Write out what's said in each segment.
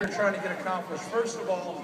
we're trying to get accomplished. First of all,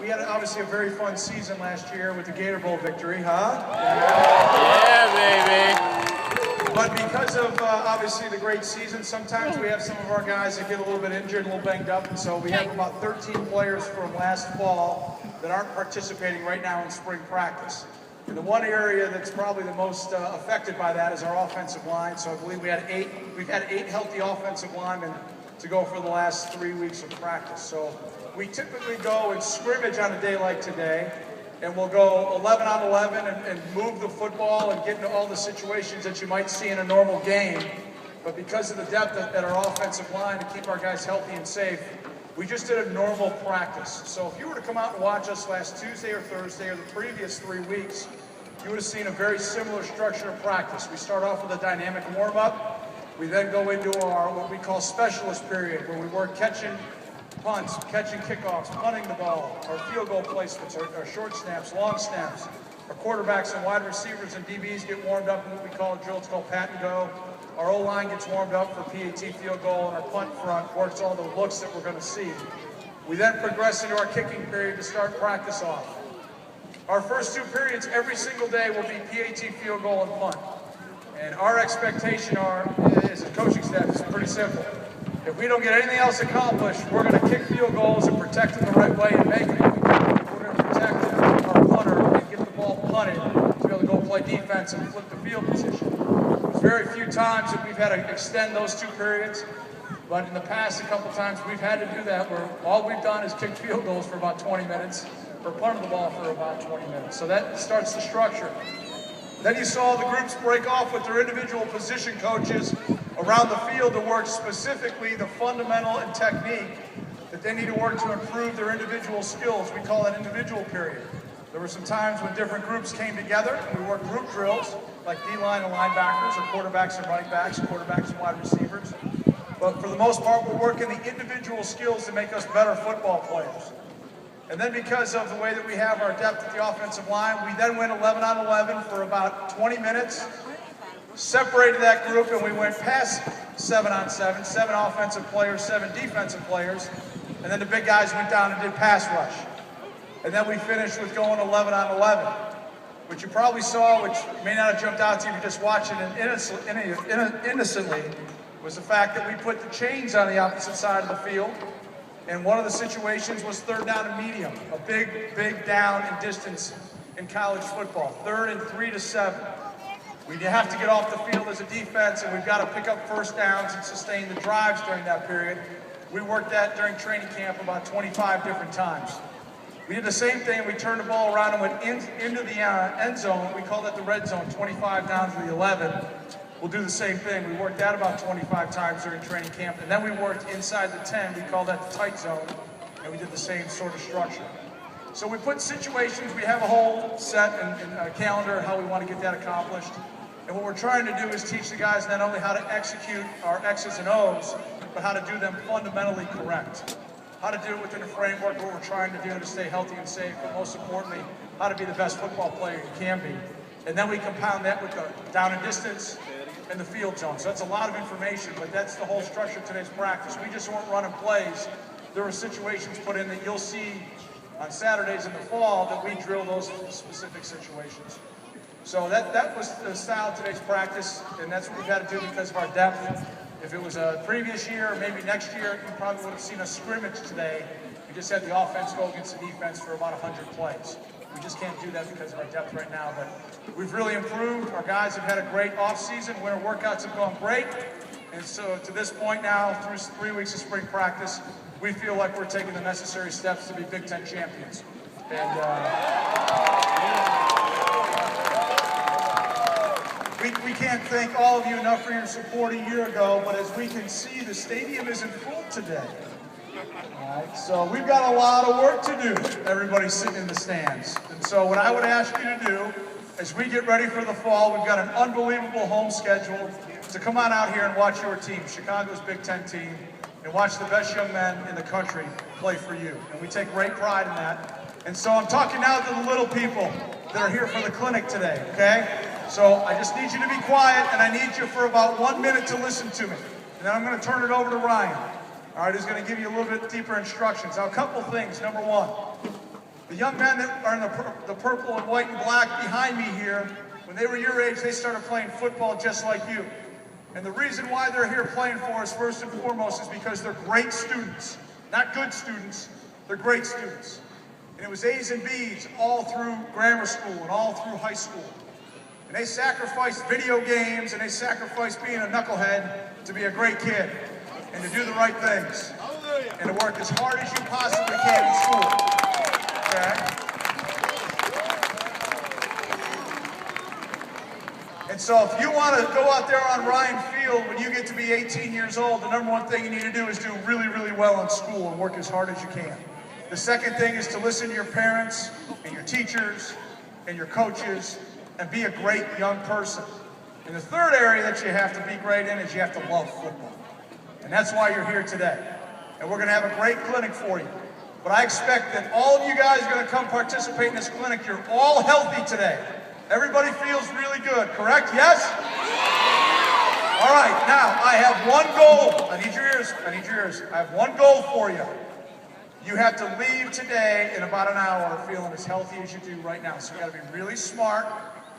we had obviously a very fun season last year with the Gator Bowl victory, huh? Yeah, baby. But because of obviously the great season, sometimes we have some of our guys that get a little bit injured, a little banged up, and so we have about 13 players from last fall that aren't participating right now in spring practice. And the one area that's probably the most affected by that is our offensive line. So I believe we've had eight healthy offensive linemen to go for the last 3 weeks of practice. So we typically go and scrimmage on a day like today, and we'll go 11 on 11 and move the football and get into all the situations that you might see in a normal game. But because of the depth at our offensive line to keep our guys healthy and safe, we just did a normal practice. So if you were to come out and watch us last Tuesday or Thursday or the previous 3 weeks, you would have seen a very similar structure of practice. We start off with a dynamic warm-up. We then go into our what we call specialist period, where we work catching punts, catching kickoffs, punting the ball, our field goal placements, our short snaps, long snaps. Our quarterbacks and wide receivers and DBs get warmed up in what we call a drill. It's called pat and go. Our O-line gets warmed up for PAT field goal, and our punt front works all the looks that we're going to see. We then progress into our kicking period to start practice off. Our first 2 periods every single day will be PAT field goal and punt. And our expectation as a coaching staff is pretty simple. If we don't get anything else accomplished, we're going to kick field goals and protect them the right way and make them. We're going to protect our punter and get the ball punted to be able to go play defense and flip the field position. There's very few times that we've had to extend those 2 periods, but in the past a couple times we've had to do that where all we've done is kick field goals for about 20 minutes or punt the ball for about 20 minutes. So that starts the structure. Then you saw the groups break off with their individual position coaches around the field to work specifically the fundamental and technique that they need to work to improve their individual skills. We call that individual period. There were some times when different groups came together and we worked group drills like D-line and linebackers, or quarterbacks and running backs, quarterbacks and wide receivers. But for the most part, we're working the individual skills to make us better football players. And then because of the way that we have our depth at the offensive line, we then went 11 on 11 for about 20 minutes, separated that group, and we went past 7 on 7, 7 offensive players, 7 defensive players, and then the big guys went down and did pass rush. And then we finished with going 11 on 11. What you probably saw, which may not have jumped out to you if you're just watching it innocently, was the fact that we put the chains on the opposite side of the field. And one of the situations was 3rd down and medium, a big down in distance in college football, 3rd and 3 to 7. We have to get off the field as a defense, and we've got to pick up first downs and sustain the drives during that period. We worked that during training camp about 25 different times. We did the same thing. We turned the ball around and went into the end zone. We call that the red zone, 25 down to the 11. We'll do the same thing. We worked that about 25 times during training camp, and then we worked inside the 10. We call that the tight zone, and we did the same sort of structure. So we put situations, we have a whole set and a calendar how we want to get that accomplished. And what we're trying to do is teach the guys not only how to execute our X's and O's, but how to do them fundamentally correct. How to do it within a framework what we're trying to do to stay healthy and safe, but most importantly, how to be the best football player you can be. And then we compound that with the down and distance and the field zone. So that's a lot of information, but that's the whole structure of today's practice. We just weren't running plays. There were situations put in that you'll see on Saturdays in the fall that we drill those specific situations. So that was the style of today's practice, and that's what we've had to do because of our depth. If it was a previous year or maybe next year, you probably would have seen us scrimmage today. We just had the offense go against the defense for about 100 plays. We just can't do that because of our depth right now, but we've really improved. Our guys have had a great offseason. Winter workouts have gone great. And so to this point now, through 3 weeks of spring practice, we feel like we're taking the necessary steps to be Big Ten champions. And we can't thank all of you enough for your support a year ago, but as we can see, the stadium isn't full today. All right, so we've got a lot of work to do, everybody sitting in the stands. And so what I would ask you to do, as we get ready for the fall, we've got an unbelievable home schedule, to come on out here and watch your team, Chicago's Big Ten team, and watch the best young men in the country play for you. And we take great pride in that. And so I'm talking now to the little people that are here for the clinic today, okay? So I just need you to be quiet, and I need you for about 1 minute to listen to me. And then I'm going to turn it over to Ryan. all right, who's going to give you a little bit deeper instructions. Now, a couple things. Number one, the young men that are in the purple and white and black behind me here, when they were your age, they started playing football just like you. And the reason why they're here playing for us, first and foremost, is because they're great students. Not good students, they're great students. And it was A's and B's all through grammar school and all through high school. And they sacrificed video games and they sacrificed being a knucklehead to be a great kid and to do the right things and to work as hard as you possibly can in school. Okay? And so if you want to go out there on Ryan Field when you get to be 18 years old, the number one thing you need to do is do really, really well in school and work as hard as you can. The second thing is to listen to your parents and your teachers and your coaches and be a great young person. And the third area that you have to be great in is you have to love football. And that's why you're here today. And we're going to have a great clinic for you. But I expect that all of you guys are going to come participate in this clinic. You're all healthy today. Everybody feels really good, correct? Yes? All right, now I have one goal. I need your ears. I need your ears. I have one goal for you. You have to leave today in about an hour feeling as healthy as you do right now. So you got to be really smart.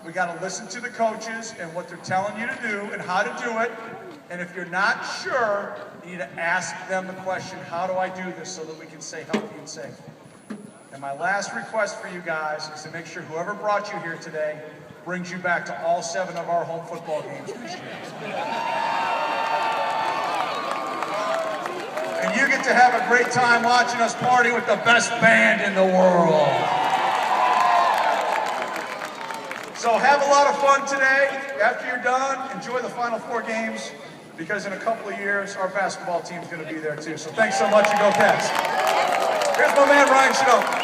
We got to listen to the coaches and what they're telling you to do and how to do it. And if you're not sure, you need to ask them the question, how do I do this so that we can stay healthy and safe? And my last request for you guys is to make sure whoever brought you here today brings you back to all 7 of our home football games this year. And you get to have a great time watching us party with the best band in the world. So have a lot of fun today. After you're done, enjoy the Final 4 games, because in a couple of years, our basketball team's going to be there too. So thanks so much, and go Cats. Here's my man, Ryan Snow.